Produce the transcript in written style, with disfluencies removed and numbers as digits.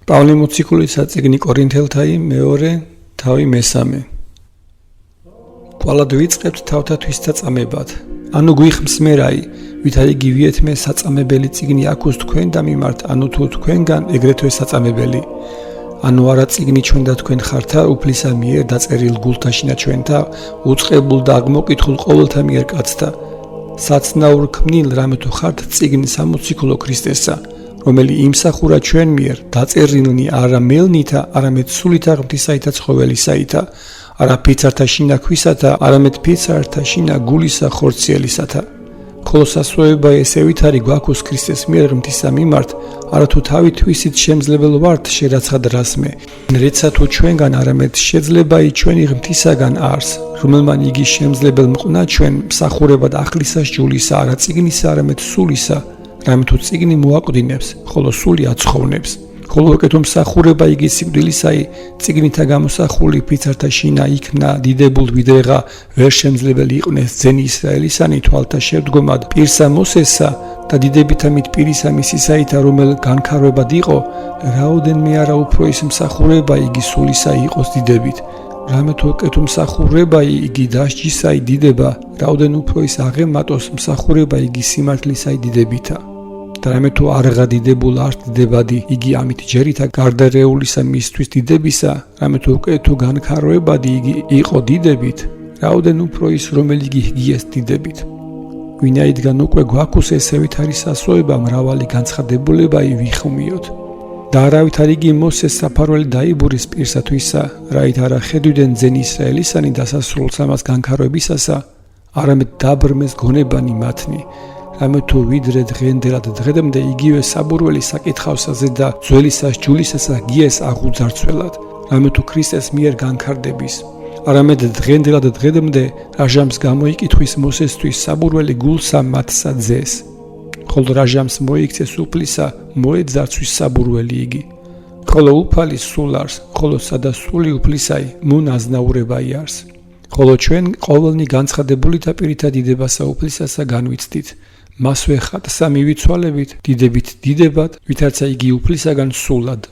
პავლე მოციქულის წიგნი კორინთელთაი მეორე თავი მესამე. Ყველად ვიწყებთ თავთათვის საწამებად. Ანუ გვიხმსმერაი, ვითარ იგივიეთ მე საწამებელი წიგნი აქვს თქვენ და მიმართ, ანუ თუ თქვენგან ეგრეთვე საწამებელი. Ანუ არა წიგნი ჩვენ და თქვენ ხართა უფლისა მიერ დაწერილ გულთაშინა ჩვენთა უწყებულ და აღმოკითხულ ყოველთა მიერ კაცთა. საცნაურ ქმნილ რამე თუ ხართ წიგნი სამოციქულო ქრისტესა, რომელი იმსახურა ჩვენ მიერ დაწერილნი არა მელნითა, არამედ სულითა ღვთისაითა ცხოველისაითა, არა ფიცართა შინაქვისათა, არამედ ფიცართა შინა გულისა ხორციელისათა. ხოლო სასვევება ესე ვითარი გვაქვს ქრისტეს მიერ ღმრთისა მიმართ, არა თუ თავით ვისით შემძლebel ვართ შერაცხად რასმე, რეცა თუ ჩვენგან არამედ შეძლებაი ჩვენი ღმრთისაგან არს, რომელმან იგი შემძლebel მყნა ჩვენ მსახურებად ახლისას ჯულისა, არა წიგნისა, არამედ სულისა, რამე თუ წიგნი მოაკვდინებს, ხოლო სული აცხოვნებს. ხოლო უკეთო მსახურება იგი სიკვდილისაი, წიგნითა გამოსახული ფიცართა შინა იქნა დიდებულ ვიდრეღა ვერ შემძლებელი იყვნენ ძენი ისრაელისანი თვალთა შევდგომად პირსა მოსესა და დიდებითა მით პირისა მისისაითა რომელ განქარვებად იყო, რაოდენმე არა უფრო ის მსახურება იგი სულისა იყოს დიდებით. რამე თუ უკეთო მსახურება იგი დასჯისაი დიდება, რაოდენ უფრო ის აღემატოს მსახურება იგი სიმართლისაი დიდებითა. და რამე თუ არღა დიდებულ ართ დიდებადი, იგი ამით ჯერითა გარდარეულისა მისთვის დიდებისა, რამე თუ უკეთო განქარვებადი იგი იყო დიდებით, რაოდენ უფრო ის რომელი გიეს დიდებით. ვინაიდან უკვე გვაქვს ესე ვითარი სასვოება მრავალი განცხადებულება ვიხმიოთ. და არავითარ იგი მოსეს საფარველი დაიბურის პირსათვისა, რაით არა ხედვიდან ძენი ისრაელისანი დასასრულს ამას განქარვებისასა, არამედ დაბრმეს გონებანი მათნი. რამე თუ ვიდრე დღენდელად დღემდე იგივე საბურველი საკითხავსაზე და ძველისას ჯულისასა გიეს აღუძარცველად, რამე თუ ქრისტეს მიერ განქარდების, არამედ დღენდელად დღემდე რაჟამს გამოიკითხვის მოსესთვის საბურველი გულსა მათსა ძეს, ხოლო რაჟამს მოიქცეს უფლისა მოეძარცვის საბურველი იგი, ხოლო უფალი სულ არს, ხოლო სადა სული უფლისაი მონაზნაურებაი არს, ხოლო ჩვენ ყოველნი განცხადებული და პირითა დიდებასა უფლისასა განვიცდით. მასვე ხატსა მივიცვალებით, დიდებით დიდებად, ვითარცა იგი უფლისაგან სულად.